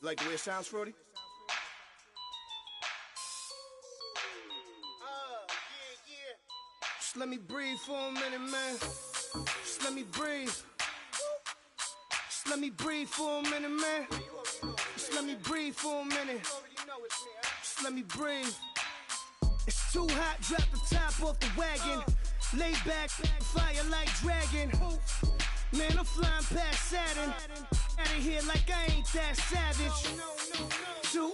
Like the way it sounds, Frody? Just let me breathe for a minute, man. Just let me breathe. Just let me breathe for a minute, man. Just let me breathe for a minute. Just let me breathe. It's too hot, drop the top off the wagon. Lay back, fire like dragon. Man, I'm flying past Saturn. Out of here like I ain't that savage. Two.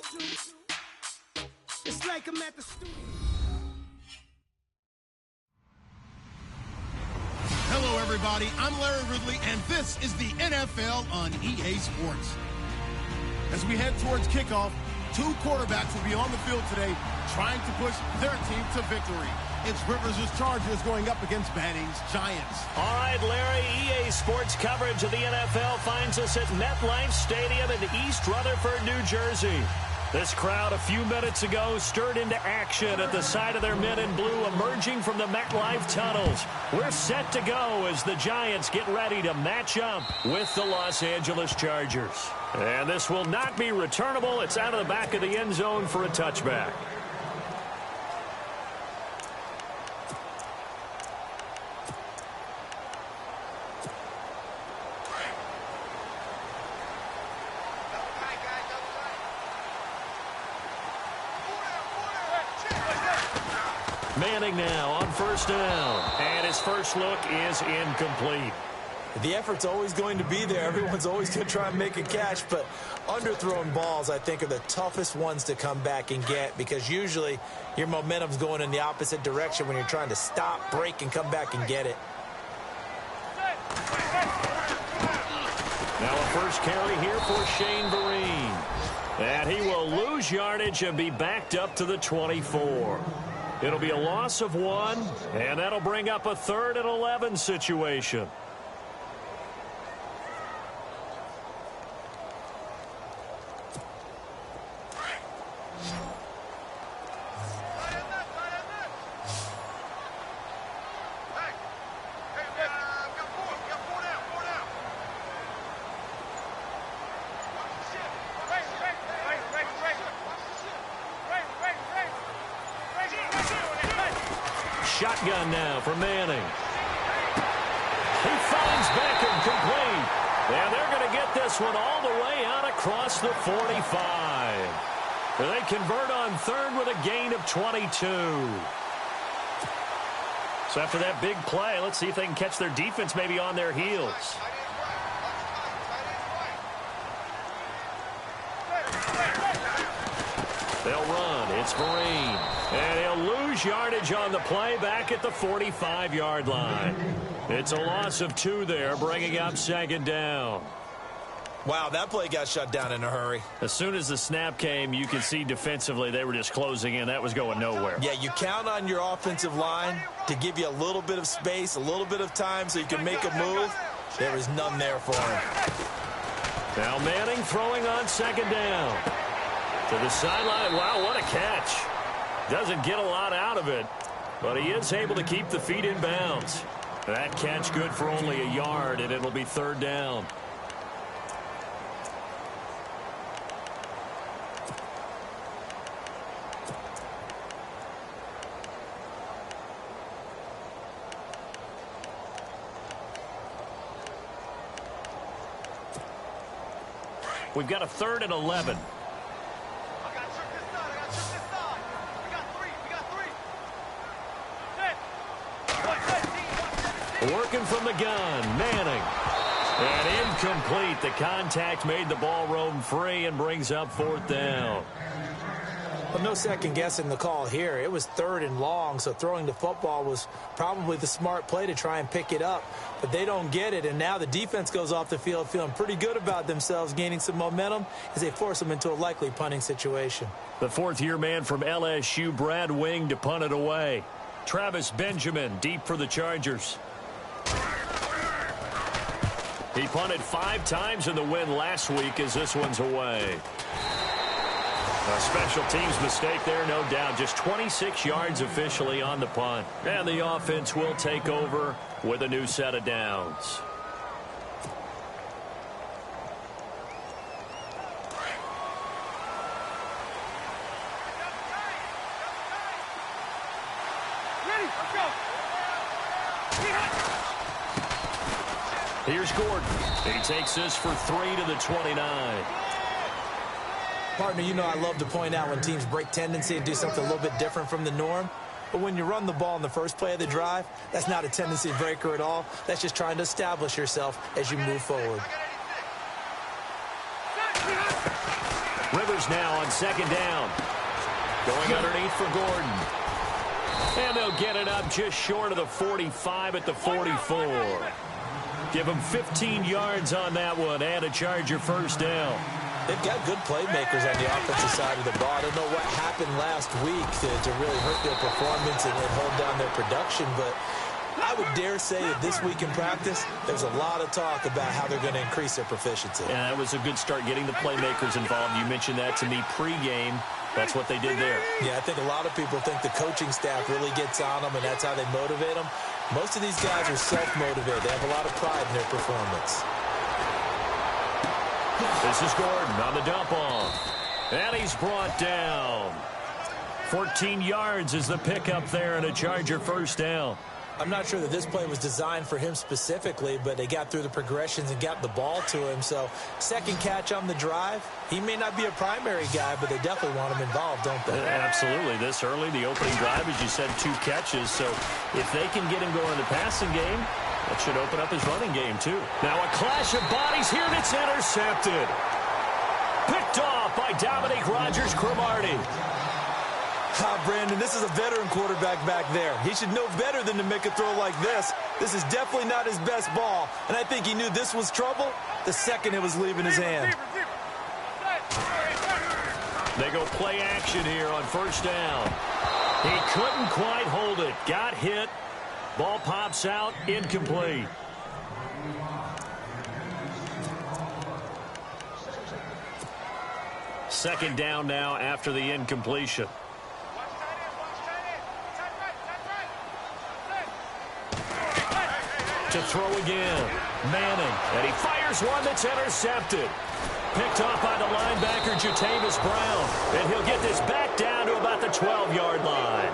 It's like I'm at the studio. Hello, everybody. I'm Larry Ridley, and this is the NFL on EA Sports. As we head towards kickoff, two quarterbacks will be on the field today trying to push their team to victory. It's Rivers' Chargers going up against Manning's Giants. All right, Larry, EA Sports coverage of the NFL finds us at MetLife Stadium in East Rutherford, New Jersey. This crowd a few minutes ago stirred into action at the side of their men in blue emerging from the MetLife tunnels. We're set to go as the Giants get ready to match up with the Los Angeles Chargers. And this will not be returnable. It's out of the back of the end zone for a touchback. Manning now on first down, and his first look is incomplete. The effort's always going to be there. Everyone's always going to try and make a catch, but underthrown balls, I think, are the toughest ones to come back and get because usually your momentum's going in the opposite direction when you're trying to stop, break, and come back and get it. Now a first carry here for Shane Vereen. And he will lose yardage and be backed up to the 24. It'll be a loss of 1, and that'll bring up a 3rd and 11 situation. Shotgun now for Manning. He finds Beckham complete. And they're going to get this one all the way out across the 45. They convert on 3rd with a gain of 22. So after that big play, let's see if they can catch their defense maybe on their heels. They'll run. It's Vereen. And he'll lose yardage on the play back at the 45-yard line. It's a loss of 2 there, bringing up 2nd down. Wow, that play got shut down in a hurry. As soon as the snap came, you could see defensively they were just closing in. That was going nowhere. Yeah, you count on your offensive line to give you a little bit of space, a little bit of time so you can make a move. There was none there for him. Now Manning throwing on 2nd down. To the sideline. Wow, what a catch. Doesn't get a lot out of it, but he is able to keep the feet in bounds. That catch good for only a yard, and it'll be 3rd down. We've got a 3rd and 11. Working from the gun, Manning. And incomplete. The contact made the ball roam free and brings up 4th down. Well, no second guessing the call here. It was 3rd and long, so throwing the football was probably the smart play to try and pick it up. But they don't get it, and now the defense goes off the field feeling pretty good about themselves, gaining some momentum as they force them into a likely punting situation. The 4th-year man from LSU, Brad Wing, to punt it away. Travis Benjamin deep for the Chargers. He punted 5 times in the win last week as this one's away. A special teams mistake there, no doubt. Just 26 yards officially on the punt. And the offense will take over with a new set of downs. Here's Gordon. He takes this for 3 to the 29. Partner, you know I love to point out when teams break tendency and do something a little bit different from the norm. But when you run the ball in the first play of the drive, that's not a tendency breaker at all. That's just trying to establish yourself as you move forward. Rivers now on second down. Going underneath for Gordon. And they'll get it up just short of the 45 at the 44. Give them 15 yards on that one and a Charger first down. They've got good playmakers on the offensive side of the ball. I don't know what happened last week to really hurt their performance and hold down their production, but I would dare say that this week in practice, there's a lot of talk about how they're going to increase their proficiency. Yeah, that was a good start getting the playmakers involved. You mentioned that to me pregame. That's what they did there. Yeah, I think a lot of people think the coaching staff really gets on them, and that's how they motivate them. Most of these guys are self-motivated. They have a lot of pride in their performance. This is Gordon on the dump off. And he's brought down. 14 yards is the pickup there and a Charger first down. I'm not sure that this play was designed for him specifically, but they got through the progressions and got the ball to him. So second catch on the drive. He may not be a primary guy, but they definitely want him involved, don't they? Absolutely. This early, the opening drive, as you said, 2 catches. So if they can get him going in the passing game, that should open up his running game, too. Now a clash of bodies here, and it's intercepted. Picked off by Dominique Rodgers-Cromartie. Brandon, this is a veteran quarterback back there. He should know better than to make a throw like this. This is definitely not his best ball, and I think he knew this was trouble the second it was leaving his hand. They go play action here on first down. He couldn't quite hold it. Got hit. Ball pops out, incomplete. Second down now after the incompletion. To throw again. Manning. And he fires one that's intercepted. Picked off by the linebacker, Jatavis Brown. And he'll get this back down to about the 12-yard line.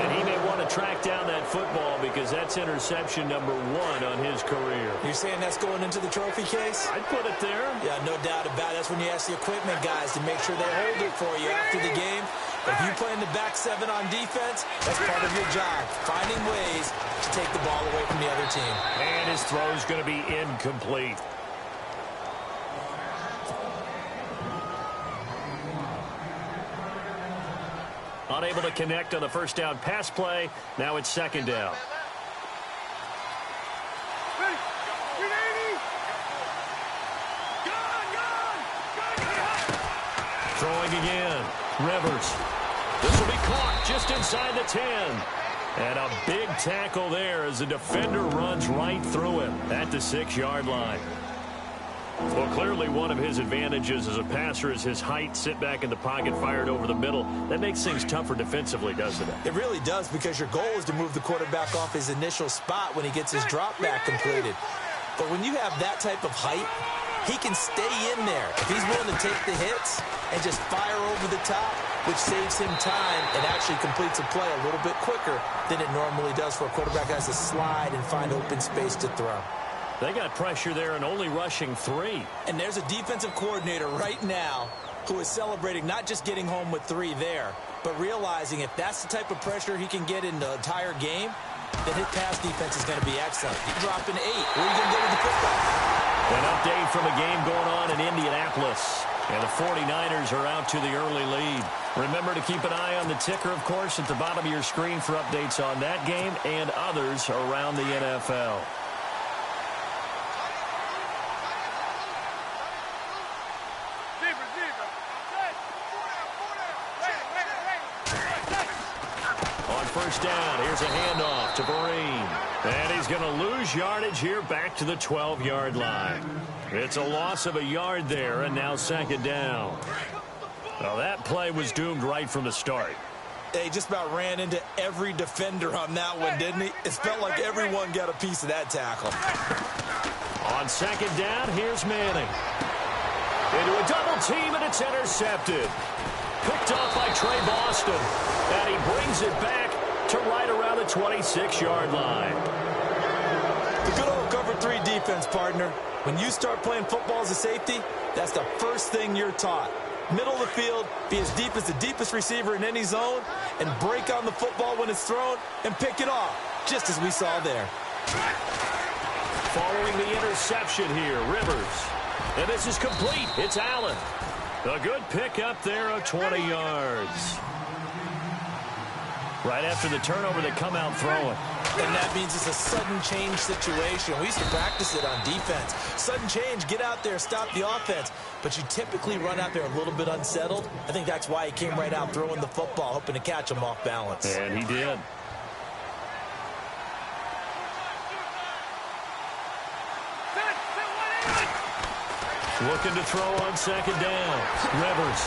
And he may want to track down that football because that's interception number 1 on his career. You're saying that's going into the trophy case? I'd put it there. Yeah, no doubt about it. That's when you ask the equipment guys to make sure they hold it for you after the game. If you play in the back 7 on defense, that's part of your job, finding ways to take the ball away from the other team. And his throw is going to be incomplete. Unable to connect on the first down pass play. Now it's second down. Throwing again. Rivers. This will be caught just inside the 10. And a big tackle there as the defender runs right through him at the 6-yard line. Well, clearly one of his advantages as a passer is his height. Sit back in the pocket, fired over the middle. That makes things tougher defensively, doesn't it? It really does, because your goal is to move the quarterback off his initial spot when he gets his drop back completed. But when you have that type of height, he can stay in there. If he's willing to take the hits and just fire over the top, which saves him time and actually completes a play a little bit quicker than it normally does for a quarterback who has to slide and find open space to throw. They got pressure there and only rushing 3. And there's a defensive coordinator right now who is celebrating not just getting home with 3 there, but realizing if that's the type of pressure he can get in the entire game, then his pass defense is going to be excellent. You drop an 8. Where are you going to go with the football? An update from a game going on in Indianapolis. And the 49ers are out to the early lead. Remember to keep an eye on the ticker, of course, at the bottom of your screen for updates on that game and others around the NFL. First down. Here's a handoff to Vereen. And he's going to lose yardage here back to the 12-yard line. It's a loss of a yard there, and now second down. Well, that play was doomed right from the start. He just about ran into every defender on that one, didn't he? It felt like everyone got a piece of that tackle. On second down, here's Manning. Into a double team, and it's intercepted. Picked off by Trey Boston. And he brings it back to right around the 26-yard line. The good old cover 3 defense, partner. When you start playing football as a safety, that's the first thing you're taught. Middle of the field, be as deep as the deepest receiver in any zone, and break on the football when it's thrown and pick it off, just as we saw there. Following the interception here, Rivers. And this is complete. It's Allen. A good pick up there of 20 yards. Right after the turnover, they come out throwing. And that means it's a sudden change situation. We used to practice it on defense. Sudden change, get out there, stop the offense. But you typically run out there a little bit unsettled. I think that's why he came right out throwing the football, hoping to catch him off balance. And he did. Looking to throw on second down. Rivers.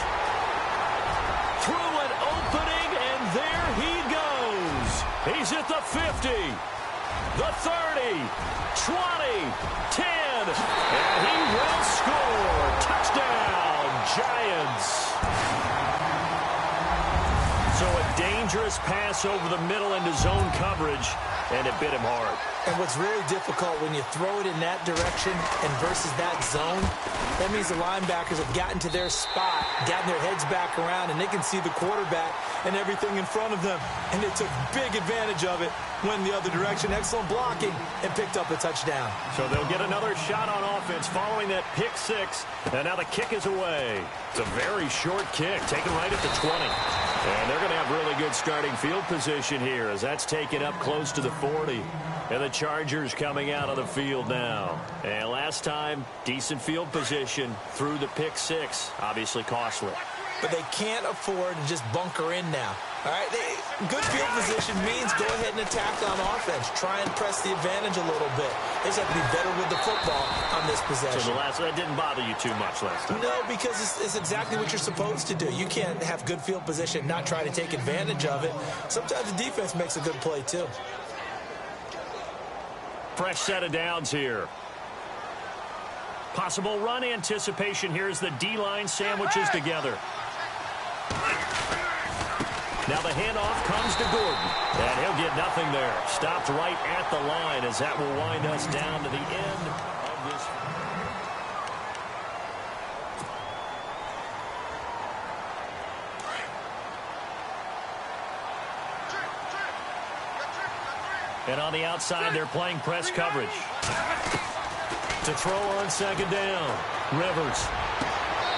Through an opening, and there he goes. He's at the 50, the 30, 20, 10, and he will score. Touchdown, Giants. So a dangerous pass over the middle into zone coverage, and it bit him hard. And what's really difficult when you throw it in that direction and versus that zone, that means the linebackers have gotten to their spot, gotten their heads back around, and they can see the quarterback and everything in front of them. And they took big advantage of it, went the other direction, excellent blocking, and picked up a touchdown. So they'll get another shot on offense following that pick six, and now the kick is away. It's a very short kick, taken right at the 20. And they're going to have really good starting field position here as that's taken up close to the 40. And the Chargers coming out of the field now. And last time, decent field position through the pick six. Obviously costly. But they can't afford to just bunker in now. All right, good field position means go ahead and attack on offense. Try and press the advantage a little bit. They just have to be better with the football on this possession. So that didn't bother you too much last time? No, because it's exactly what you're supposed to do. You can't have good field position, not try to take advantage of it. Sometimes the defense makes a good play, too. Fresh set of downs here. Possible run anticipation here as the D-line sandwiches together. Now the handoff comes to Gordon. And he'll get nothing there. Stopped right at the line as that will wind us down to the end of this. And on the outside, they're playing press coverage. To throw on second down, Rivers.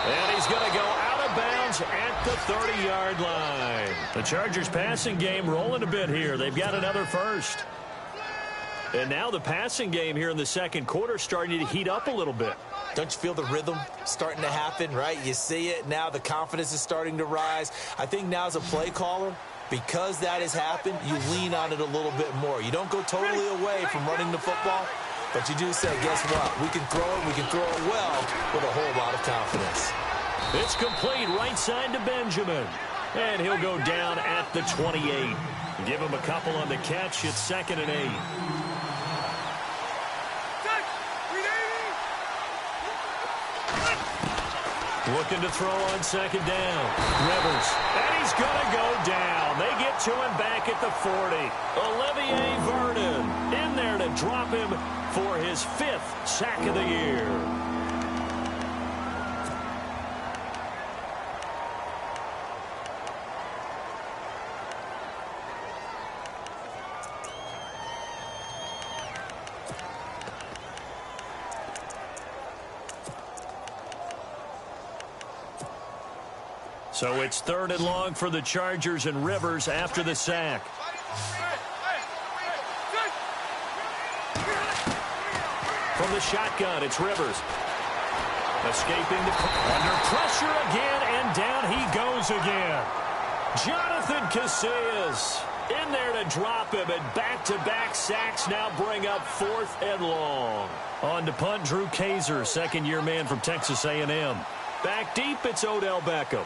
And he's going to go out of bounds at the 30-yard line. The Chargers passing game rolling a bit here. They've got another first. And now the passing game here in the second quarter starting to heat up a little bit. Don't you feel the rhythm starting to happen, right? You see it now. The confidence is starting to rise. I think now as a play caller, because that has happened, you lean on it a little bit more. You don't go totally away from running the football, but you do say, guess what? We can throw it. We can throw it well with a whole lot of confidence. It's complete right side to Benjamin. And he'll go down at the 28. Give him a couple on the catch. It's 2nd and 8. Looking to throw on second down. Rivers. And he's going to go down. They get to him back at the 40. Olivier Vernon in there to drop him for his 5th sack of the year. So it's 3rd and long for the Chargers and Rivers after the sack. From the shotgun, it's Rivers. Escaping under pressure again, and down he goes again. Jonathan Casillas in there to drop him, and back-to-back sacks now bring up 4th and long. On to punt, Drew Kaiser, second-year man from Texas A&M. Back deep, it's Odell Beckham.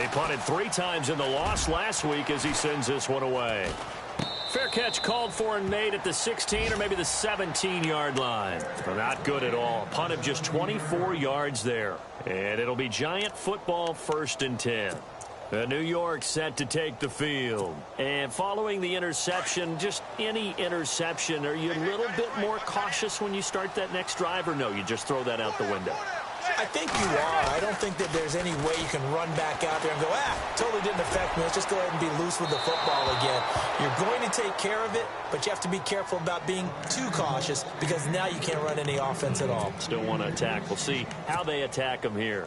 He punted 3 times in the loss last week as he sends this one away. Fair catch called for and made at the 16 or maybe the 17-yard line. Not good at all. Punt of just 24 yards there. And it'll be Giant football 1st and 10. New York set to take the field. And following the interception, just any interception, are you a little bit more cautious when you start that next drive, or no, you just throw that out the window? I think you are. I don't think that there's any way you can run back out there and go, totally didn't affect me. Let's just go ahead and be loose with the football again. You're going to take care of it, but you have to be careful about being too cautious because now you can't run any offense at all. Still want to attack. We'll see how they attack them here.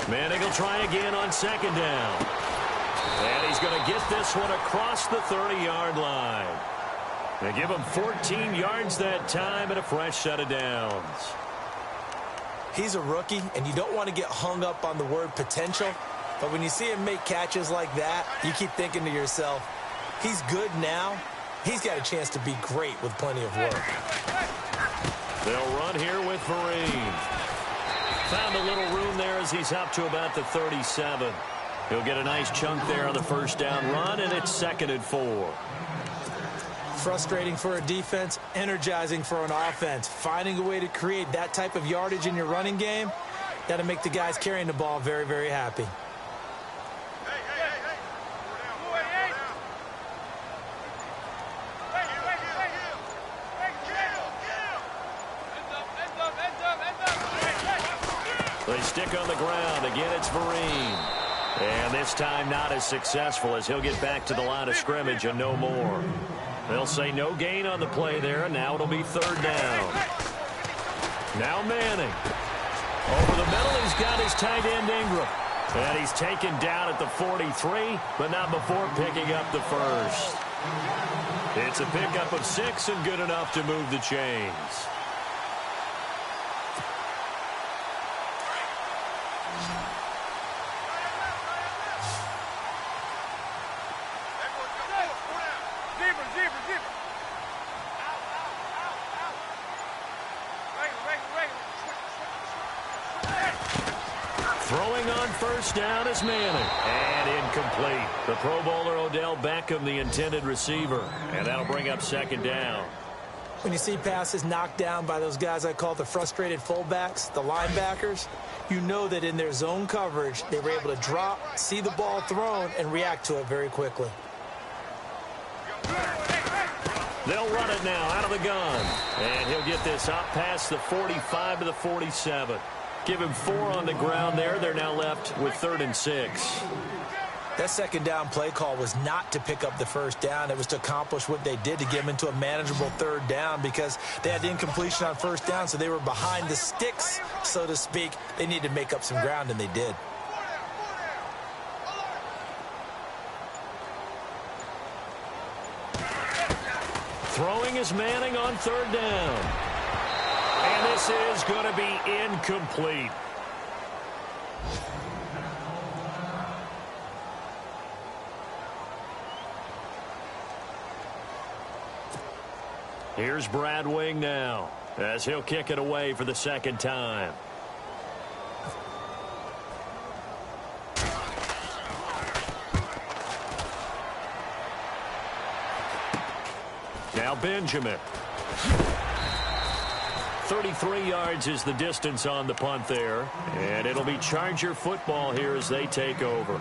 Manning will try again on second down. And he's going to get this one across the 30-yard line. They give him 14 yards that time and a fresh set of downs. He's a rookie, and you don't want to get hung up on the word potential. But when you see him make catches like that, you keep thinking to yourself, he's good now. He's got a chance to be great with plenty of work. They'll run here with Vereen. Found a little room there as he's up to about the 37. He'll get a nice chunk there on the first down run, and it's 2nd and 4. Frustrating for a defense, energizing for an offense. Finding a way to create that type of yardage in your running game, got to make the guys carrying the ball very, very happy. They stick on the ground. Again, it's Vereen. And this time not as successful as he'll get back to the line of scrimmage and no more. They'll say no gain on the play there, and now it'll be 3rd down. Now Manning. Over the middle, he's got his tight end Ingram. And he's taken down at the 43, but not before picking up the first. It's a pickup of 6 and good enough to move the chains. Throwing on first down is Manning. And incomplete. The Pro Bowler Odell Beckham, the intended receiver. And that'll bring up 2nd down. When you see passes knocked down by those guys I call the frustrated fullbacks, the linebackers, you know that in their zone coverage, they were able to drop, see the ball thrown, and react to it very quickly. They'll run it now out of the gun. And he'll get this up past the 45 to the 47. Give him 4 on the ground there. They're now left with 3rd and 6. That 2nd down play call was not to pick up the first down. It was to accomplish what they did to get them into a manageable 3rd down because they had incompletion on first down, so they were behind the sticks, so to speak. They needed to make up some ground, and they did. Throwing is Manning on 3rd down. And this is going to be incomplete. Here's Brad Wing now as he'll kick it away for the 2nd time. Now Benjamin. 33 yards is the distance on the punt there. And it'll be Charger football here as they take over.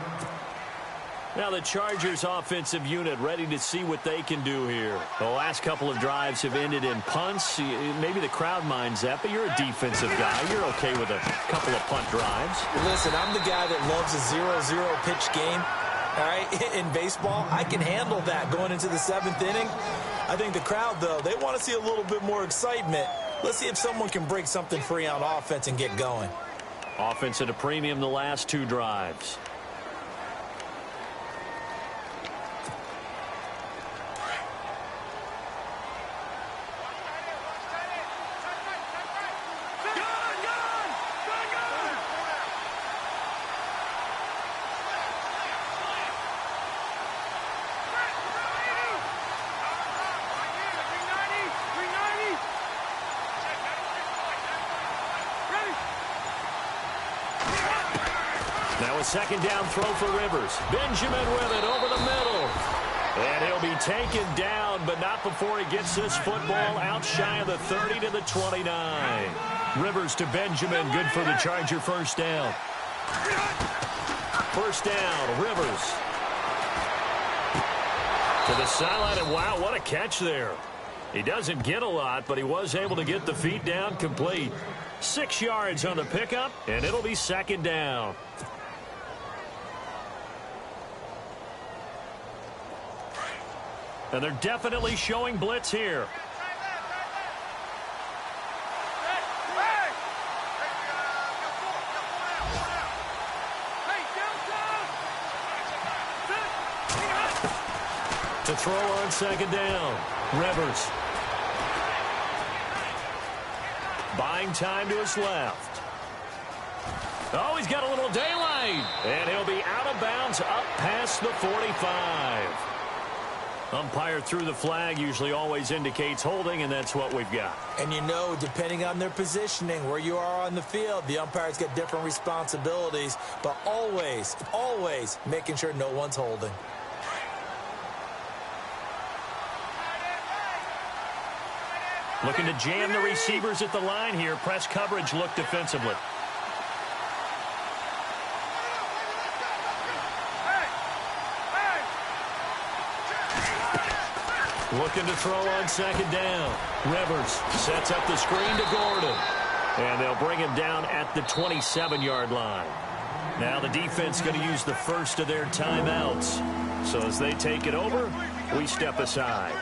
Now the Chargers offensive unit ready to see what they can do here. The last couple of drives have ended in punts. Maybe the crowd minds that, but you're a defensive guy. You're okay with a couple of punt drives. Listen, I'm the guy that loves a 0-0 pitch game. All right, in baseball, I can handle that going into the 7th inning. I think the crowd, though, they want to see a little bit more excitement. Let's see if someone can break something free on offense and get going. Offense at a premium the last 2 drives. Now a second down throw for Rivers. Benjamin with it over the middle. And he'll be taken down, but not before he gets this football out shy of the 30 to the 29. Rivers to Benjamin, good for the Charger first down. First down, Rivers. To the sideline, and wow, what a catch there. He doesn't get a lot, but he was able to get the feet down complete. 6 yards on the pickup, and it'll be second down. And they're definitely showing blitz here. To throw on second down, Rivers. Buying time to his left. Oh, he's got a little daylight. And he'll be out of bounds up past the 45. Umpire threw the flag, usually always indicates holding, and that's what we've got. And you know, depending on their positioning, where you are on the field, the umpires get different responsibilities, but always, always making sure no one's holding. Looking to jam the receivers at the line here. Press coverage look defensively. Looking to throw on second down. Rivers sets up the screen to Gordon. And they'll bring him down at the 27-yard line. Now the defense going to use the first of their timeouts. So as they take it over, we step aside.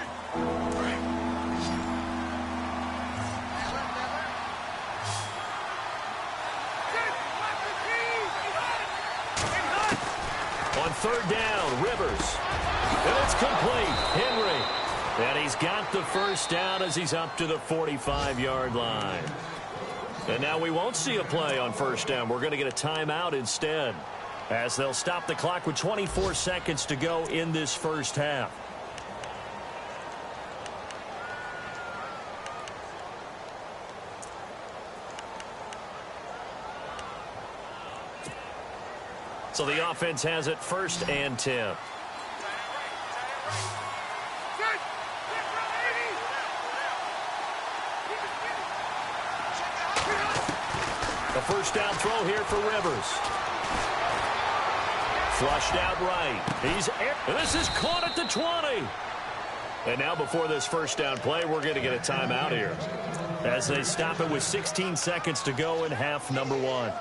On third down, Rivers. And it's complete. Henry. And he's got the first down as he's up to the 45-yard line. And now we won't see a play on first down. We're going to get a timeout instead, as they'll stop the clock with 24 seconds to go in this first half. So the offense has it first and 10. The first down throw here for Rivers. Flushed out right. This is caught at the 20. And now before this first down play, we're going to get a timeout here, as they stop it with 16 seconds to go in half number one.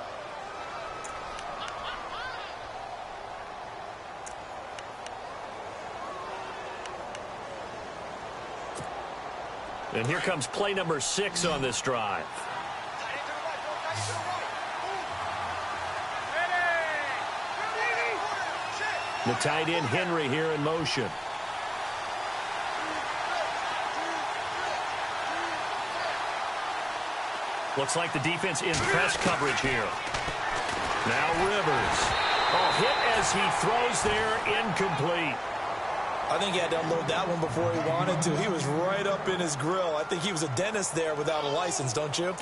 And here comes play number 6 on this drive. The tight end Henry here in motion. Looks like the defense in press coverage here. Now Rivers. Oh, hit as he throws there, incomplete. I think he had to unload that one before he wanted to. He was right up in his grill. I think he was a dentist there without a license, don't you?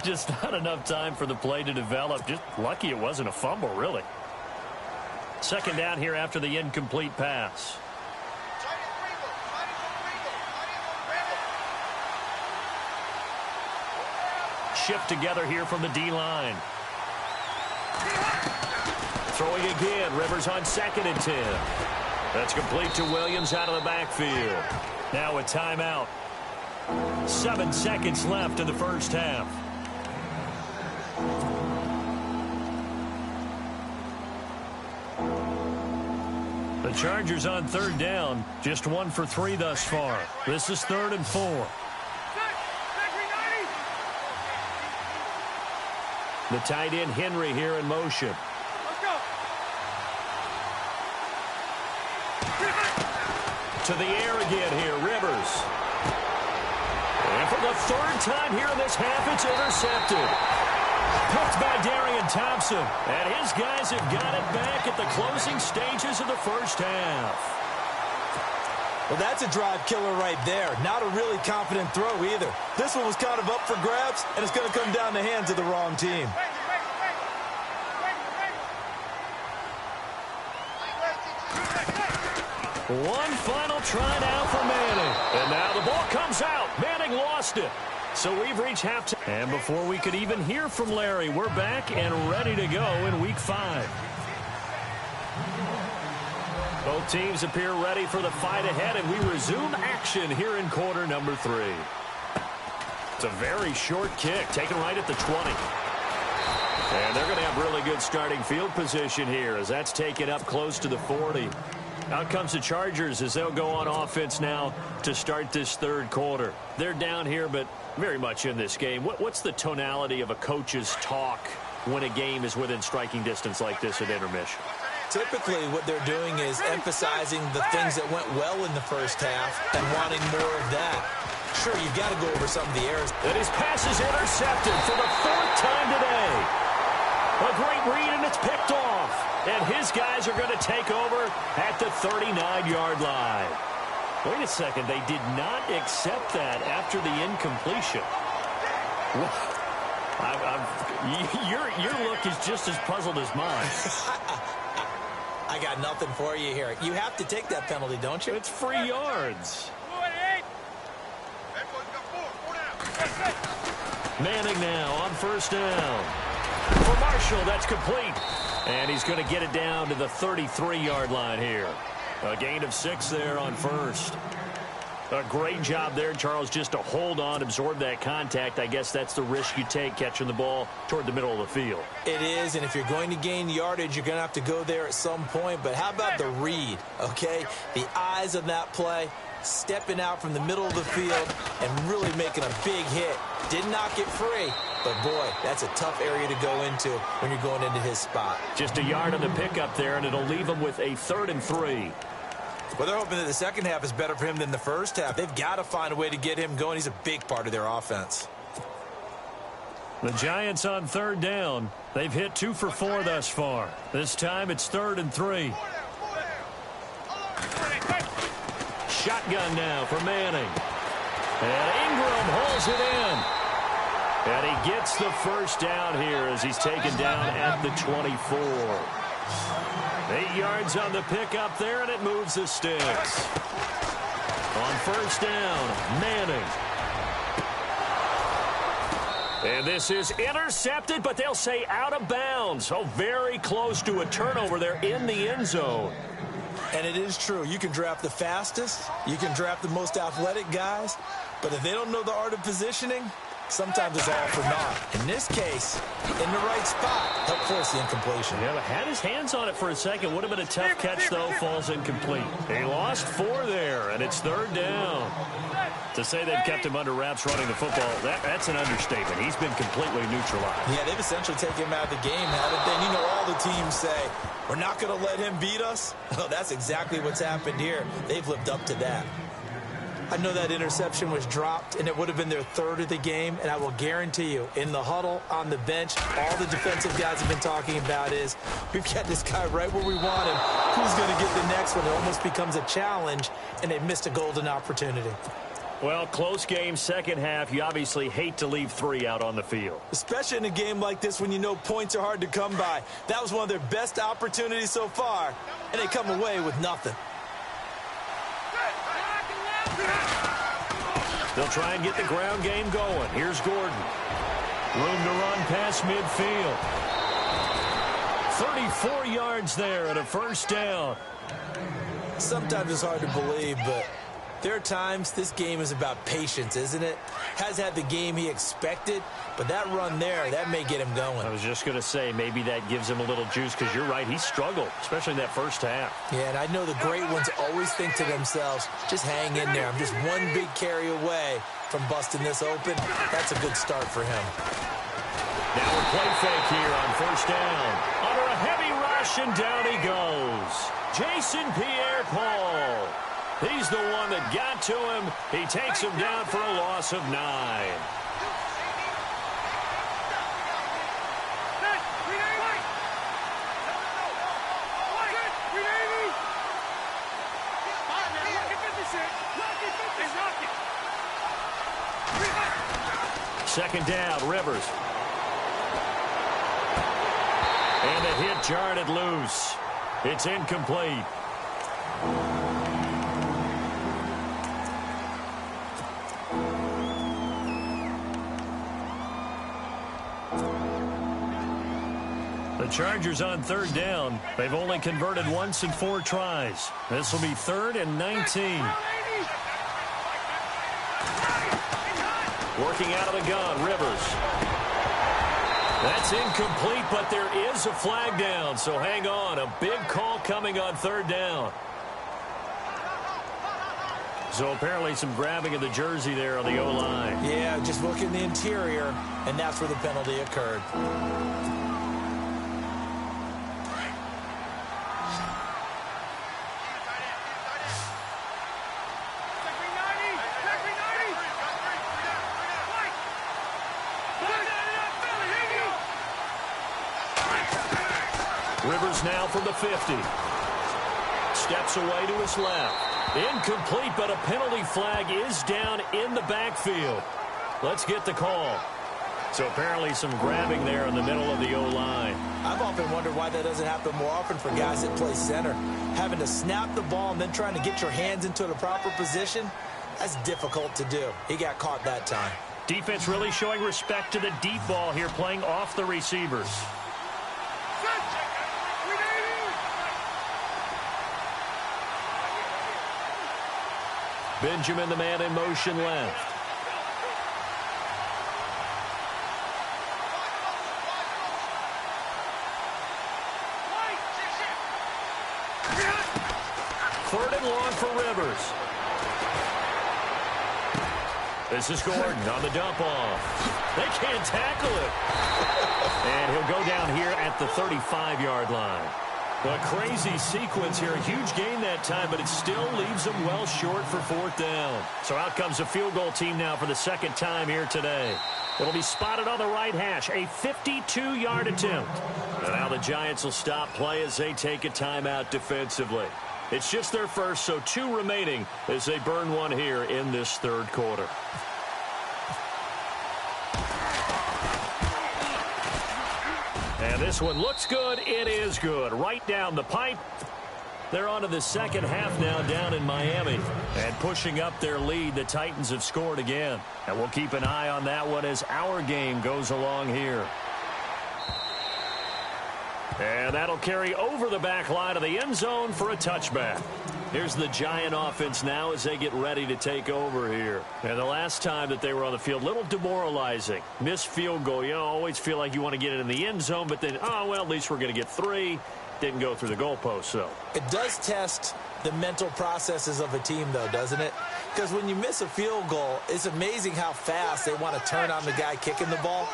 Just not enough time for the play to develop. Just lucky it wasn't a fumble, really. Second down here after the incomplete pass. Shift together here from the D-line. Throwing again. Rivers on second and 10. That's complete to Williams out of the backfield. Now a timeout. 7 seconds left in the first half. The Chargers on third down, just 1 for 3 thus far. This is 3rd and 4. The tight end Henry here in motion. To the air again here, Rivers. And for the 3rd time here in this half, it's intercepted. Picked by Darian Thompson. And his guys have got it back at the closing stages of the first half. Well, that's a drive killer right there. Not a really confident throw either. This one was kind of up for grabs, and it's going to come down the hands of the wrong team. One final try now for Manning. And now the ball comes out. Manning lost it. So we've reached halftime. And before we could even hear from Larry, we're back and ready to go in Week 5. Both teams appear ready for the fight ahead, and we resume action here in quarter number 3. It's a very short kick, taken right at the 20. And they're going to have really good starting field position here as that's taken up close to the 40. Out comes the Chargers as they'll go on offense now to start this third quarter. They're down here, but very much in this game. What's the tonality of a coach's talk when a game is within striking distance like this at intermission? Typically, what they're doing is emphasizing the things that went well in the first half and wanting more of that. Sure, you've got to go over some of the errors. And his pass is intercepted for the 4th time today. A great read, and it's picked off. And his guys are going to take over at the 39-yard line. Wait a second. They did not accept that after the incompletion. Your look is just as puzzled as mine. I got nothing for you here. You have to take that penalty, don't you? It's free yards. Manning now on first down. For Marshall, that's complete. And he's going to get it down to the 33-yard line here. A gain of 6 there on first. A great job there, Charles, just to hold on, absorb that contact. I guess that's the risk you take catching the ball toward the middle of the field. It is, and if you're going to gain yardage, you're going to have to go there at some point. But how about the read, okay? The eyes of that play, stepping out from the middle of the field and really making a big hit. Did not get free, but boy, that's a tough area to go into when you're going into his spot. Just a yard on the pickup there, and it'll leave him with a 3rd and 3. Well, they're hoping that the second half is better for him than the first half. They've got to find a way to get him going. He's a big part of their offense. The Giants on 3rd down. They've hit 2 for 4 thus far. This time it's 3rd and 3. Shotgun now for Manning. And Ingram holds it in. And he gets the first down here as he's taken down at the 24. 8 yards on the pickup there, and it moves the sticks. On first down, Manning. And this is intercepted, but they'll say out of bounds. So very close to a turnover there in the end zone. And it is true. You can draft the fastest. You can draft the most athletic guys. But if they don't know the art of positioning, sometimes it's all for naught. In this case, in the right spot, helped force the incompletion. Yeah, but had his hands on it for a second. Would have been a tough catch, though. Falls incomplete. He lost 4 there, and it's 3rd down. To say they've kept him under wraps running the football, that's an understatement. He's been completely neutralized. Yeah, they've essentially taken him out of the game, haven't they? And you know, all the teams say, we're not going to let him beat us. Well, that's exactly what's happened here. They've lived up to that. I know that interception was dropped, and it would have been their 3rd of the game, and I will guarantee you, in the huddle, on the bench, all the defensive guys have been talking about is, we've got this guy right where we want him. Who's going to get the next one? It almost becomes a challenge, and they've missed a golden opportunity. Well, close game, second half. You obviously hate to leave 3 out on the field. Especially in a game like this when you know points are hard to come by. That was one of their best opportunities so far, and they come away with nothing. They'll try and get the ground game going. Here's Gordon. Room to run past midfield. 34 yards there at a first down. Sometimes it's hard to believe, but there are times this game is about patience, isn't it? Has had the game he expected, but that run there, that may get him going. I was just going to say, maybe that gives him a little juice, because you're right, he struggled, especially in that first half. Yeah, and I know the great ones always think to themselves, just hang in there. I'm just one big carry away from busting this open. That's a good start for him. Now a play fake here on first down. Under a heavy rush, and down he goes. Jason Pierre-Paul. He's the one that got to him. He takes him down for a loss of 9. Second down, Rivers. And the hit jarred it loose. It's incomplete. The Chargers on third down. They've only converted once in 4 tries. This will be 3rd and 19. Working out of the gun, Rivers. That's incomplete, but there is a flag down, so hang on. A big call coming on 3rd down. So apparently some grabbing of the jersey there on the O-line. Yeah, just look in the interior, and that's where the penalty occurred. Rivers now from the 50. Steps away to his left. Incomplete, but a penalty flag is down in the backfield. Let's get the call. So apparently some grabbing there in the middle of the O-line. I've often wondered why that doesn't happen more often for guys that play center. Having to snap the ball and then trying to get your hands into the proper position, that's difficult to do. He got caught that time. Defense really showing respect to the deep ball here, playing off the receivers. Benjamin, the man in motion left. Third and long for Rivers. This is Gordon on the dump off. They can't tackle it. And he'll go down here at the 35-yard line. A crazy sequence here. A huge gain that time, but it still leaves them well short for 4th down. So out comes a field goal team now for the 2nd time here today. It'll be spotted on the right hash. A 52-yard attempt. And now the Giants will stop play as they take a timeout defensively. It's just their first, so 2 remaining as they burn one here in this 3rd quarter. And this one looks good. It is good. Right down the pipe. They're on to the 2nd half now down in Miami. And pushing up their lead, the Titans have scored again. And we'll keep an eye on that one as our game goes along here. And that'll carry over the back line of the end zone for a touchback. Here's the Giant offense now as they get ready to take over here. And the last time that they were on the field, a little demoralizing. Missed field goal. You know, always feel like you want to get it in the end zone, but then, oh, well, at least we're going to get 3. Didn't go through the goalpost, so. It does test the mental processes of a team, though, doesn't it? Because when you miss a field goal, it's amazing how fast they want to turn on the guy kicking the ball.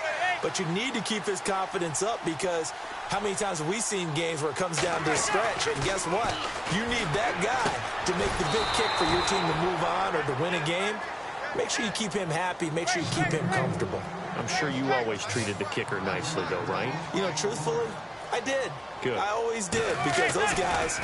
But you need to keep his confidence up because how many times have we seen games where it comes down to a stretch? And guess what? You need that guy to make the big kick for your team to move on or to win a game. Make sure you keep him happy. Make sure you keep him comfortable. I'm sure you always treated the kicker nicely, though, right? You know, truthfully, I did. Good. I always did because those guys,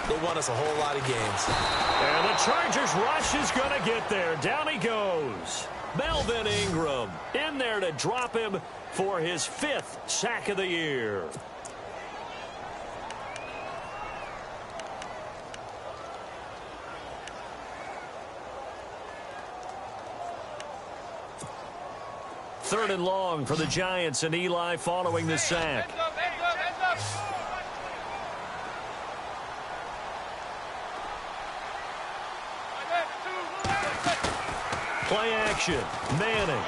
they won us a whole lot of games. And the Chargers rush is going to get there. Down he goes. Melvin Ingram in there to drop him for his 5th sack of the year. Third and long for the Giants and Eli following the sack. Play action. Manning.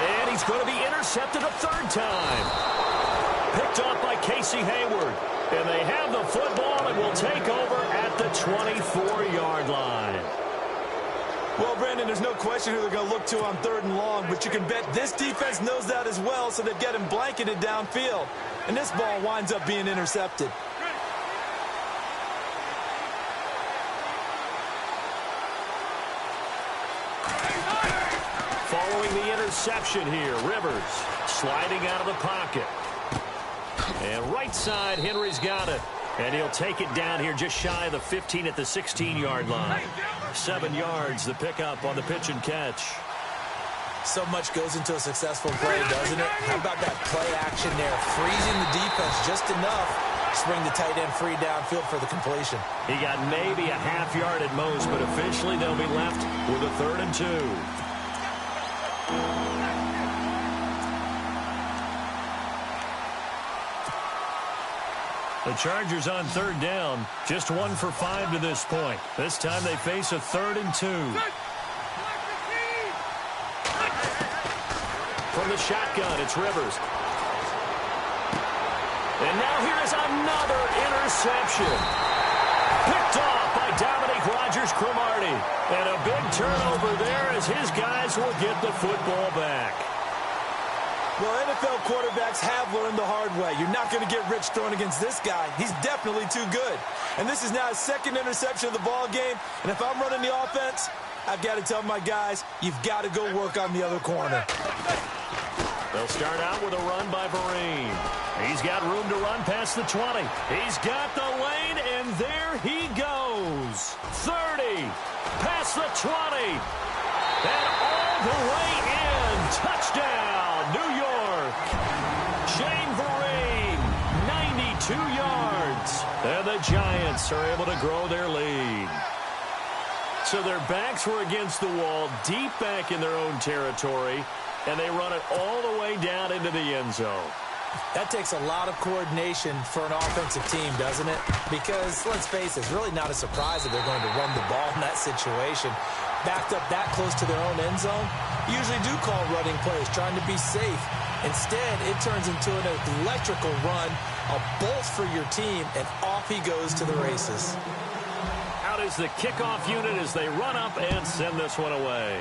And he's going to be intercepted a 3rd time. Picked off by Casey Hayward. And they have the football and will take over at the 24-yard line. Well, Brandon, there's no question who they're going to look to on 3rd and long, but you can bet this defense knows that as well, so they've got him blanketed downfield. And this ball winds up being intercepted. Following the interception here, Rivers sliding out of the pocket. And right side, Henry's got it. And he'll take it down here just shy of the 15 at the 16-yard line. 7 yards, the pickup on the pitch and catch. So much goes into a successful play, doesn't it? How about that play action there? Freezing the defense just enough to bring the tight end free downfield for the completion. He got maybe a half yard at most, but officially they'll be left with a 3rd and 2. The Chargers on third down, just 1 for 5 to this point. This time they face a 3rd and 2. From the shotgun, it's Rivers. And now here is another interception. Picked off by Dominique Rodgers-Cromartie. And a big turnover there as his guys will get the football back. Well, NFL quarterbacks have learned the hard way. You're not going to get rich throwing against this guy. He's definitely too good. And this is now his 2nd interception of the ball game. And if I'm running the offense, I've got to tell my guys, you've got to go work on the other corner. They'll start out with a run by Vereen. He's got room to run past the 20. He's got the lane, and there he goes. 30, past the 20, and all the way in. Touchdown, New York. Shane Vereen, 92 yards. And the Giants are able to grow their lead. So their backs were against the wall, deep back in their own territory, and they run it all the way down into the end zone. That takes a lot of coordination for an offensive team, doesn't it? Because, let's face it, it's really not a surprise that they're going to run the ball in that situation. Backed up that close to their own end zone, usually do call running plays, trying to be safe. Instead, it turns into an electrical run, a bolt for your team, and off he goes to the races. Out is the kickoff unit as they run up and send this one away.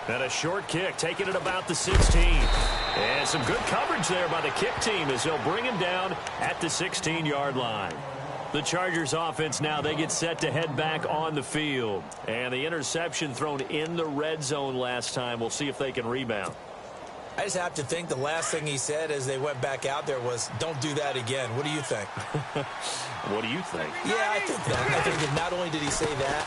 And a short kick, taking it about the 16. And some good coverage there by the kick team as they'll bring him down at the 16-yard line. The Chargers offense now, they get set to head back on the field. And the interception thrown in the red zone last time. We'll see if they can rebound. I just have to think the last thing he said as they went back out there was, don't do that again. What do you think? What do you think? Yeah, I think that. I think that not only did he say that,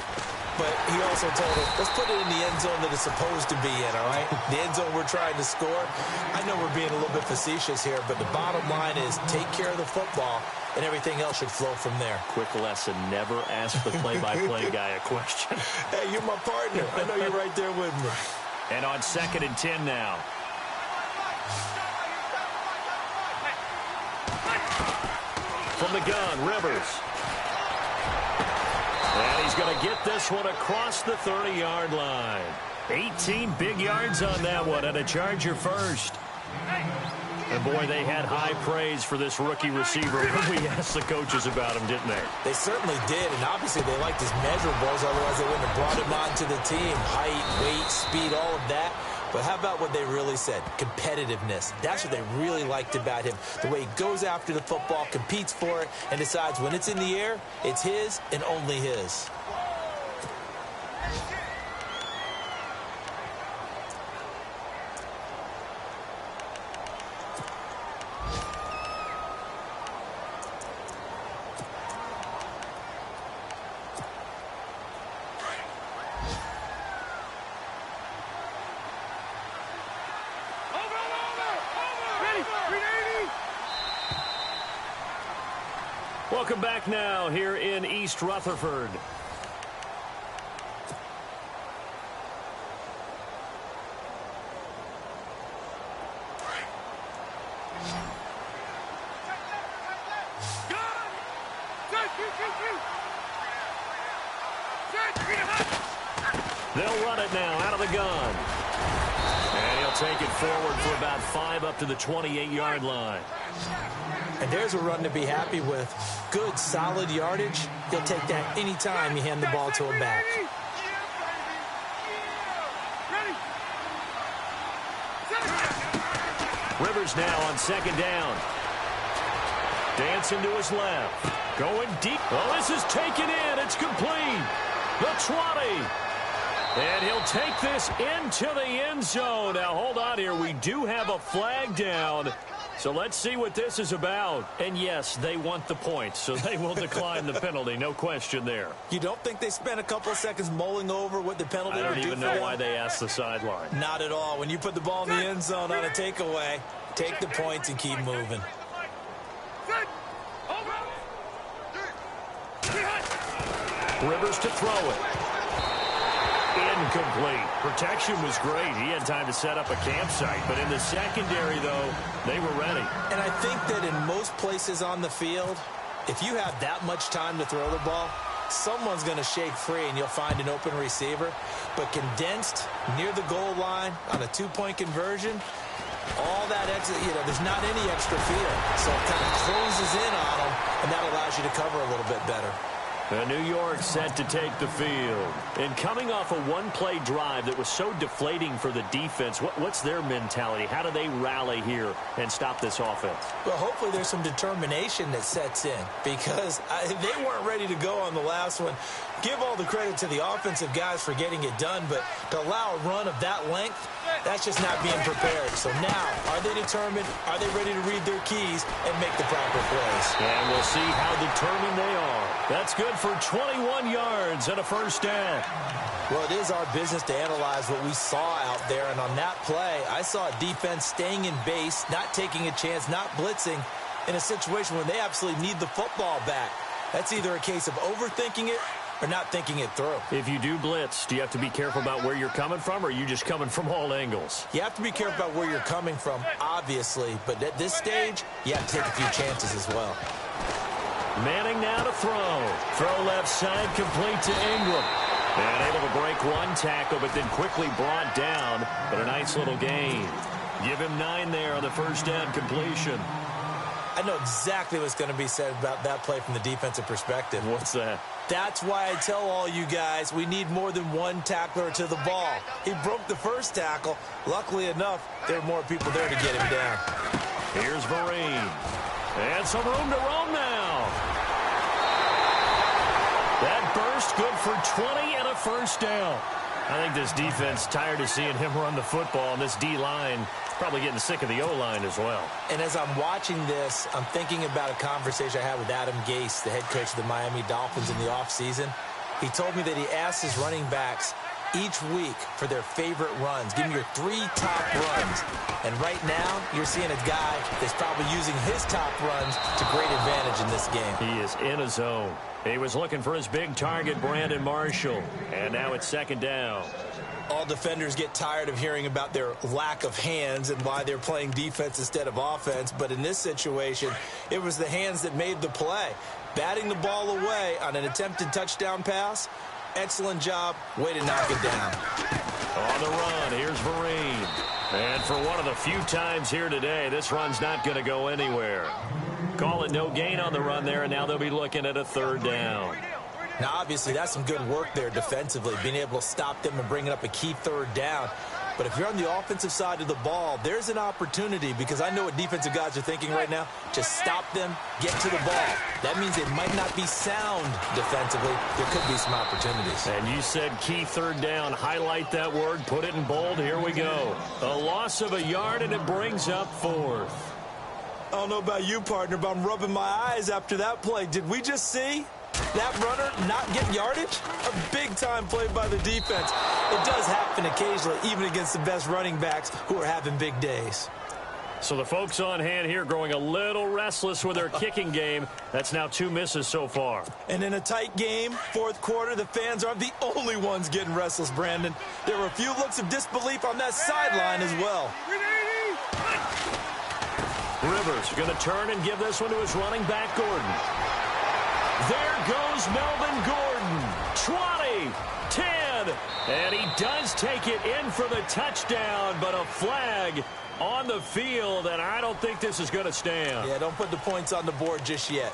but he also told him, let's put it in the end zone that it's supposed to be in, all right? The end zone we're trying to score. I know we're being a little bit facetious here, but the bottom line is take care of the football, and everything else should flow from there. Quick lesson, never ask the play-by-play guy a question. Hey, you're my partner. I know you're right there with me. And on 2nd and 10 now. From the gun, Rivers. And he's going to get this one across the 30-yard line. 18 big yards on that one, and a Charger first. And, boy, they had high praise for this rookie receiver when we asked the coaches about him, didn't they? They certainly did, and obviously they liked his measurables, otherwise they wouldn't have brought him onto the team. Height, weight, speed, all of that. But how about what they really said? Competitiveness. That's what they really liked about him. The way he goes after the football, competes for it, and decides when it's in the air, it's his and only his. Welcome back now here in East Rutherford. They'll run it now out of the gun. And he'll take it forward for about 5 up to the 28-yard line. And there's a run to be happy with. Good, solid yardage. He'll take that anytime you hand the ball to him back. Rivers now on 2nd down. Dancing to his left. Going deep. Oh, this is taken in. It's complete. The 20. And he'll take this into the end zone. Now, hold on here. We do have a flag down. So let's see what this is about. And, yes, they want the points, so they will decline the penalty. No question there. You don't think they spent a couple of seconds mulling over what the penalty would do? I don't even know why they asked the sideline. Not at all. When you put the ball in the end zone on a takeaway, take the points and keep moving. Rivers to throw it. Incomplete. Protection was great. He had time to set up a campsite. But in the secondary, though, they were ready. And I think that in most places on the field, if you have that much time to throw the ball, someone's going to shake free and you'll find an open receiver. But condensed near the goal line on a two-point conversion, all that extra, there's not any extra field. So it kind of closes in on them, and that allows you to cover a little bit better. New York set to take the field. And coming off a one-play drive that was so deflating for the defense, what's their mentality? How do they rally here and stop this offense? Well, hopefully there's some determination that sets in because they weren't ready to go on the last one. Give all the credit to the offensive guys for getting it done, but to allow a run of that length, that's just not being prepared. So now, are they determined? Are they ready to read their keys and make the proper plays? And we'll see how determined they are. That's good for 21 yards and a first down. Well, it is our business to analyze what we saw out there. And on that play, I saw a defense staying in base, not taking a chance, not blitzing in a situation when they absolutely need the football back. That's either a case of overthinking it or not thinking it through. If you do blitz, do you have to be careful about where you're coming from, or are you just coming from all angles? You have to be careful about where you're coming from, obviously. But at this stage, you have to take a few chances as well. Manning now to throw. Throw left side, complete to Ingram. And able to break one tackle, but then quickly brought down. But a nice little gain. Give him 9 there on the first down completion. I know exactly what's going to be said about that play from the defensive perspective. What's that? That's why I tell all you guys we need more than one tackler to the ball. He broke the first tackle. Luckily enough, there were more people there to get him down. Here's Vereen. And some room to roam now. That burst good for 20 and a first down. I think this defense tired of seeing him run the football, and this D-line probably getting sick of the O-line as well. And as I'm watching this, I'm thinking about a conversation I had with Adam Gase, the head coach of the Miami Dolphins in the offseason. He told me that he asked his running backs each week for their favorite runs. Give me your 3 top runs. And right now, you're seeing a guy that's probably using his top runs to great advantage in this game. He is in a zone. He was looking for his big target, Brandon Marshall. And now it's second down. All defenders get tired of hearing about their lack of hands and why they're playing defense instead of offense. But in this situation, it was the hands that made the play. Batting the ball away on an attempted touchdown pass. Excellent job. Way to knock it down. On the run, here's Vereen. And for one of the few times here today, this run's not going to go anywhere. Call it no gain on the run there, and now they'll be looking at a third down. Now, obviously, that's some good work there defensively, being able to stop them and bringing up a key third down. But if you're on the offensive side of the ball, there's an opportunity, because I know what defensive guys are thinking right now. Just stop them, get to the ball. That means it might not be sound defensively. There could be some opportunities. And you said key third down. Highlight that word. Put it in bold. Here we go. A loss of a yard, and it brings up 4th. I don't know about you, partner, but I'm rubbing my eyes after that play. Did we just see that runner not get yardage? A big-time play by the defense. It does happen occasionally, even against the best running backs who are having big days. So the folks on hand here growing a little restless with their kicking game. That's now 2 misses so far. And in a tight game, fourth quarter, the fans aren't the only ones getting restless, Brandon. There were a few looks of disbelief on that sideline as well. Rivers going to turn and give this one to his running back, Gordon. There goes Melvin Gordon. 20, 10, and he does take it in for the touchdown, but a flag on the field, and I don't think this is going to stand. Yeah, don't put the points on the board just yet.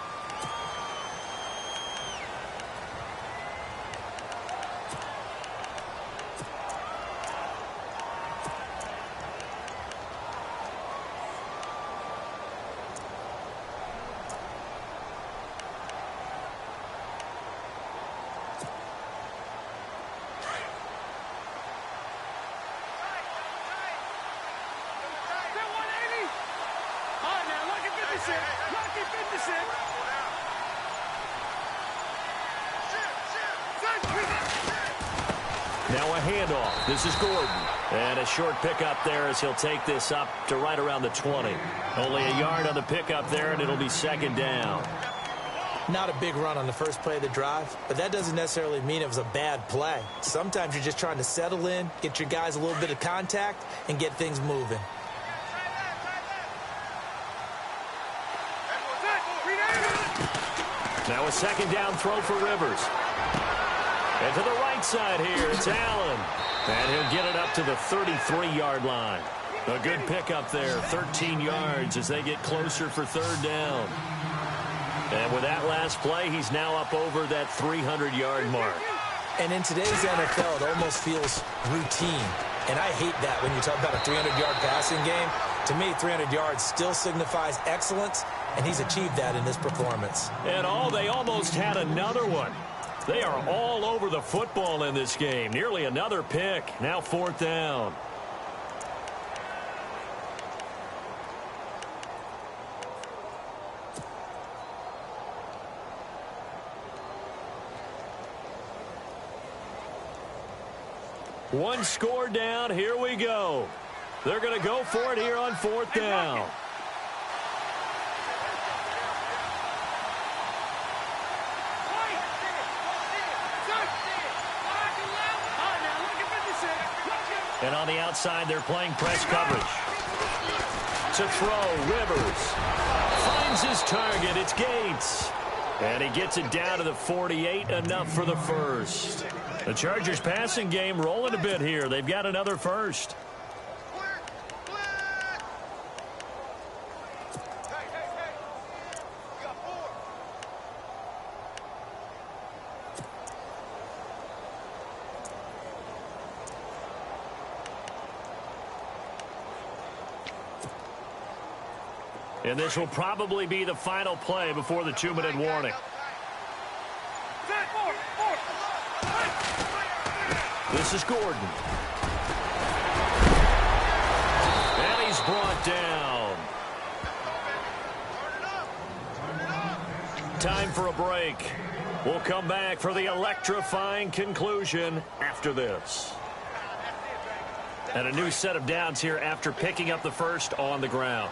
Now a handoff. This is Gordon. And a short pickup there as he'll take this up to right around the 20. Only a yard on the pickup there, and it'll be second down. Not a big run on the first play of the drive, but that doesn't necessarily mean it was a bad play. Sometimes you're just trying to settle in, get your guys a little bit of contact, and get things moving. Now a second down throw for Rivers. And to the right side here, it's Allen. And he'll get it up to the 33-yard line. A good pickup there, 13 yards as they get closer for third down. And with that last play, he's now up over that 300-yard mark. And in today's NFL, it almost feels routine. And I hate that when you talk about a 300-yard passing game. To me, 300 yards still signifies excellence, and he's achieved that in this performance. And they almost had another one. They are all over the football in this game. Nearly another pick. Now fourth down. One score down. Here we go. They're going to go for it here on fourth down. And on the outside, they're playing press coverage. To throw, Rivers finds his target. It's Gates. And he gets it down to the 48, enough for the first. The Chargers passing game rolling a bit here. They've got another first. And this will probably be the final play before the 2-minute warning. This is Gordon. And he's brought down. Time for a break. We'll come back for the electrifying conclusion after this. And a new set of downs here after picking up the first on the ground.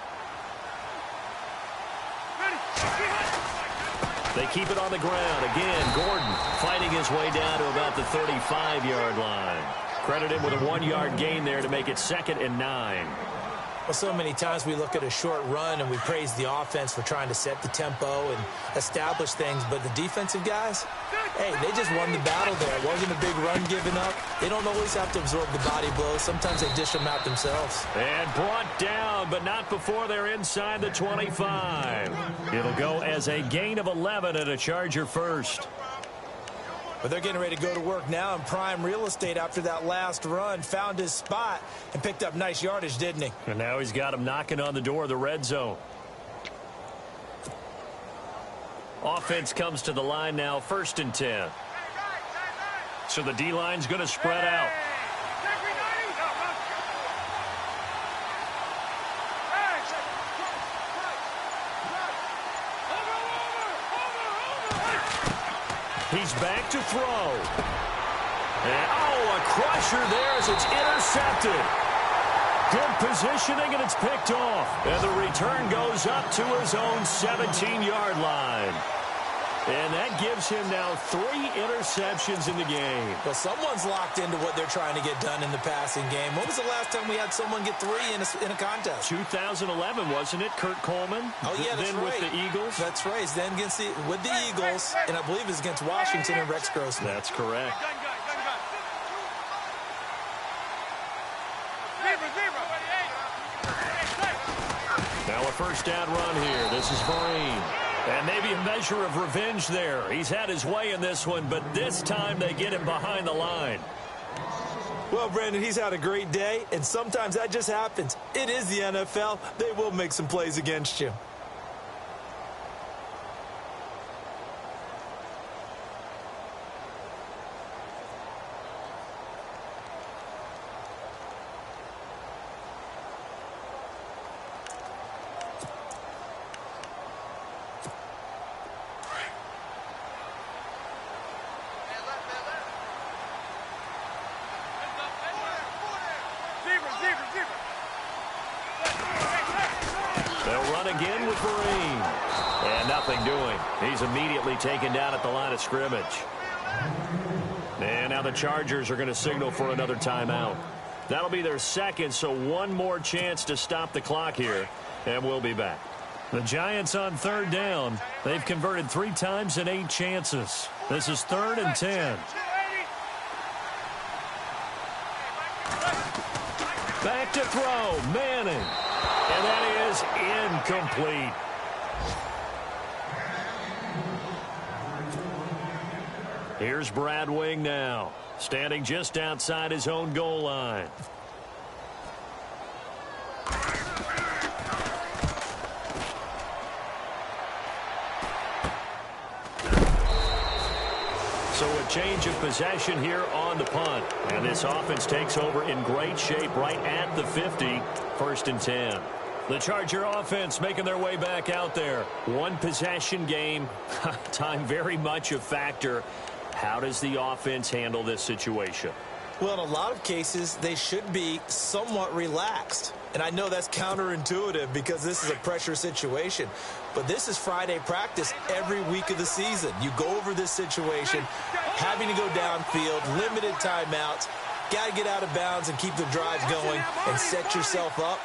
They keep it on the ground. Again, Gordon fighting his way down to about the 35-yard line. Credit him with a 1-yard gain there to make it 2nd and 9. Well, so many times we look at a short run and we praise the offense for trying to set the tempo and establish things, but the defensive guys, hey, they just won the battle there. It wasn't a big run given up. They don't always have to absorb the body blows. Sometimes they dish them out themselves. And brought down, but not before they're inside the 25. It'll go as a gain of 11 and a Charger first. But they're getting ready to go to work now in prime real estate after that last run. Found his spot and picked up nice yardage, didn't he? And now he's got him knocking on the door of the red zone. Offense comes to the line now, 1st and 10. So the D-line's going to spread out. He's back to throw. And, a crusher there as it's intercepted. Good positioning, and it's picked off. And the return goes up to his own 17-yard line. And that gives him now 3 interceptions in the game. Well, someone's locked into what they're trying to get done in the passing game. When was the last time we had someone get 3 in a contest? 2011, wasn't it? Kurt Coleman? Oh, yeah, that's then right. With the Eagles? That's right. Then with the Eagles, and I believe it's against Washington and Rex Grossman. That's correct. Now a first down run here. This is Vereen. And maybe a measure of revenge there. He's had his way in this one, but this time they get him behind the line. Well, Brandon, he's had a great day, and sometimes that just happens. It is the NFL. They will make some plays against you. They'll run again with Vereen. And nothing doing. He's immediately taken down at the line of scrimmage. And now the Chargers are going to signal for another timeout. That'll be their second, so one more chance to stop the clock here, and we'll be back. The Giants on third down. They've converted 3 times in 8 chances. This is 3rd and 10. Back to throw, Manning. And that is incomplete. Here's Brad Wing now, standing just outside his own goal line. So a change of possession here on the punt. And this offense takes over in great shape right at the 50, 1st and 10. The Charger offense making their way back out there. One possession game, time very much a factor. How does the offense handle this situation? Well, in a lot of cases, they should be somewhat relaxed. And I know that's counterintuitive because this is a pressure situation. But this is Friday practice every week of the season. You go over this situation, having to go downfield, limited timeouts, got to get out of bounds and keep the drives going and set yourself up.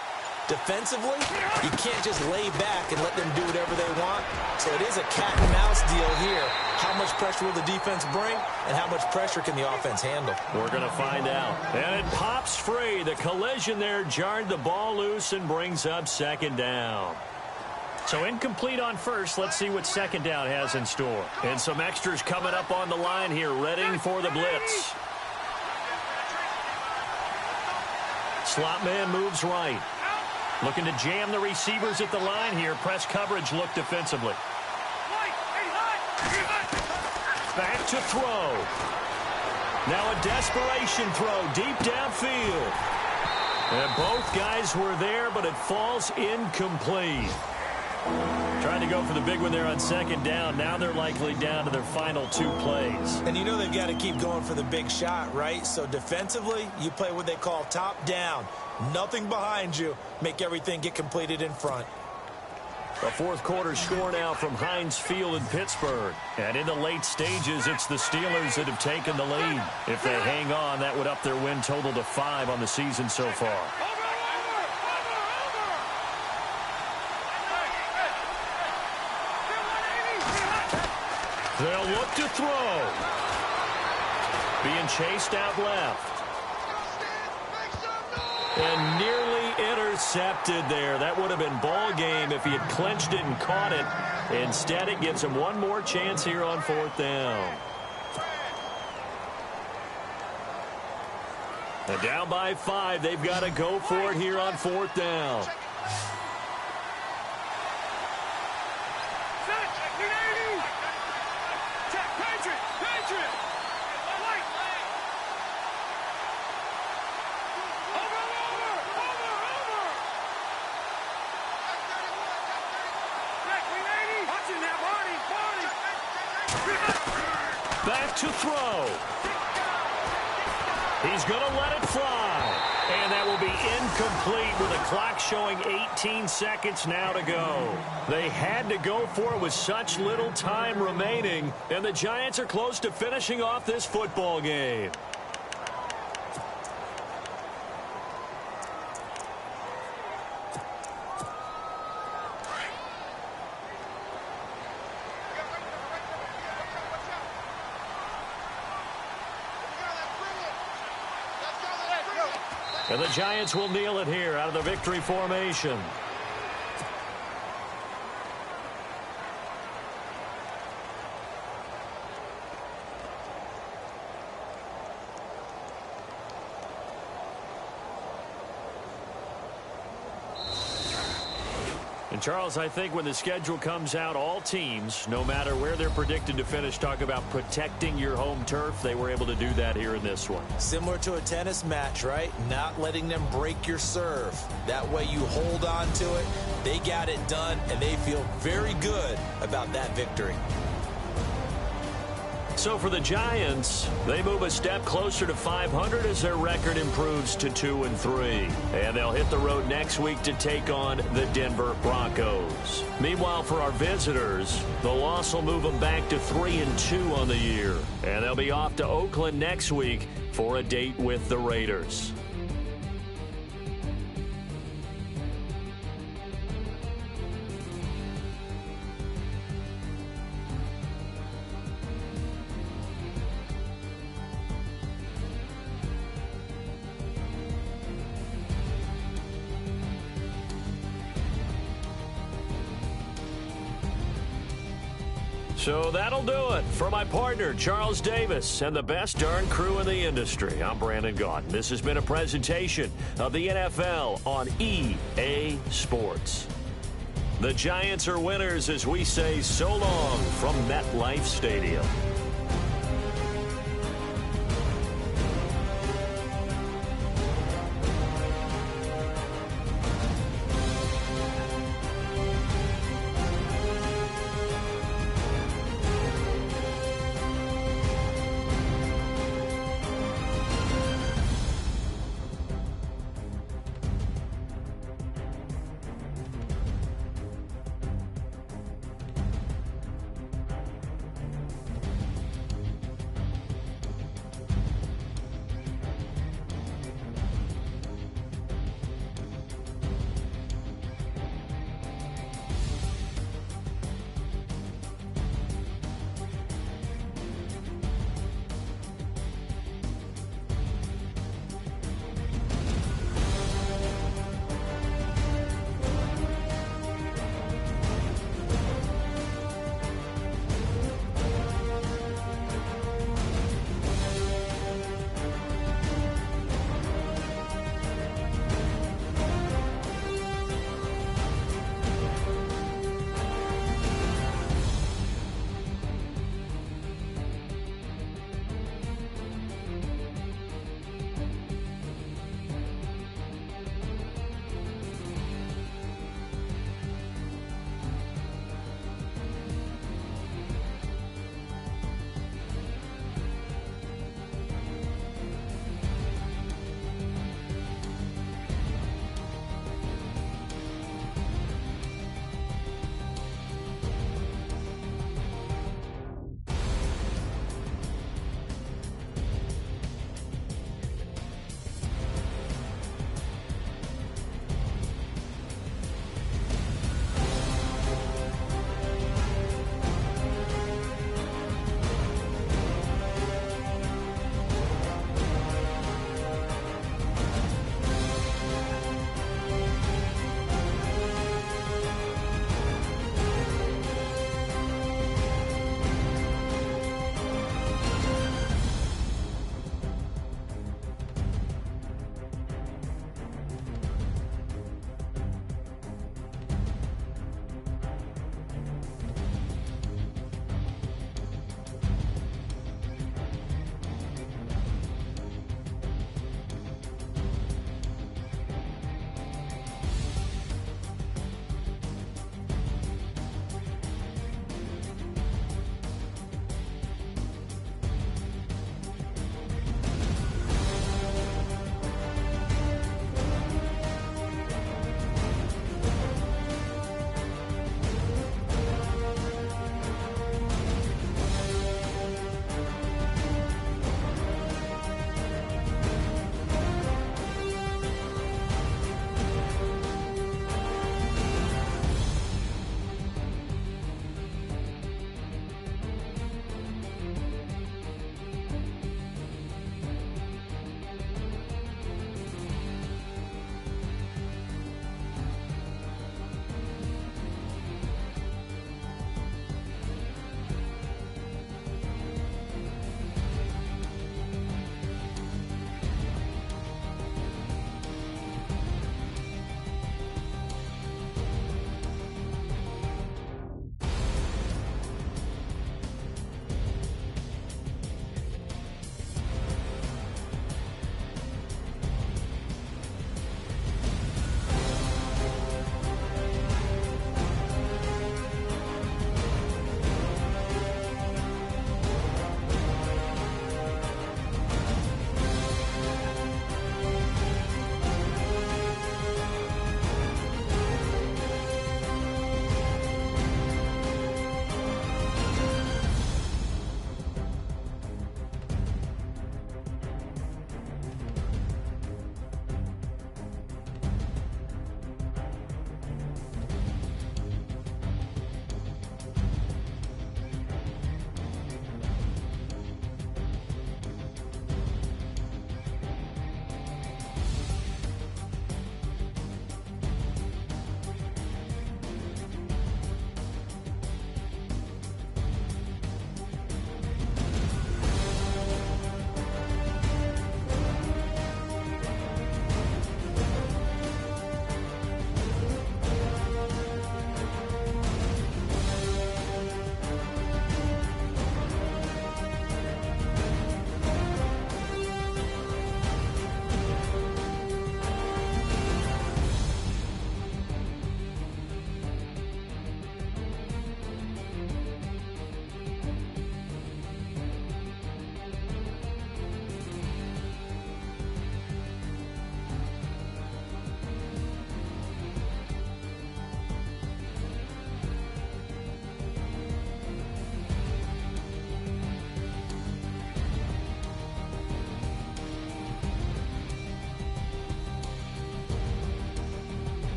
Defensively, you can't just lay back and let them do whatever they want. So it is a cat and mouse deal here. How much pressure will the defense bring, and how much pressure can the offense handle? We're going to find out. And it pops free. The collision there jarred the ball loose and brings up 2nd down. So incomplete on first. Let's see what 2nd down has in store. And some extras coming up on the line here, ready for the blitz. Slot man moves right. Looking to jam the receivers at the line here. Press coverage look defensively. Back to throw. Now a desperation throw deep downfield. And both guys were there, but it falls incomplete. Trying to go for the big one there on 2nd down. Now they're likely down to their final 2 plays. And you know they've got to keep going for the big shot, right? So defensively, you play what they call top down. Nothing behind you. Make everything get completed in front. A 4th quarter score now from Heinz Field in Pittsburgh. And in the late stages, it's the Steelers that have taken the lead. If they hang on, that would up their win total to 5 on the season so far. They'll look to throw. Being chased out left. And nearly intercepted there. That would have been ball game if he had clinched it and caught it. Instead, it gives him one more chance here on 4th down. And down by 5. They've got to go for it here on 4th down. Back to throw. He's going to let it fly. And that will be incomplete with the clock showing 18 seconds now to go. They had to go for it with such little time remaining. And the Giants are close to finishing off this football game. And the Giants will kneel it here out of the victory formation. And Charles, I think when the schedule comes out, all teams, no matter where they're predicted to finish, talk about protecting your home turf. They were able to do that here in this one. Similar to a tennis match, right? Not letting them break your serve. That way you hold on to it. They got it done, and they feel very good about that victory. So for the Giants, they move a step closer to 500 as their record improves to 2-3. And they'll hit the road next week to take on the Denver Broncos. Meanwhile, for our visitors, the loss will move them back to 3-2 on the year. And they'll be off to Oakland next week for a date with the Raiders. So that'll do it. For my partner, Charles Davis, and the best darn crew in the industry, I'm Brandon Gaudin. This has been a presentation of the NFL on EA Sports. The Giants are winners as we say so long from MetLife Stadium.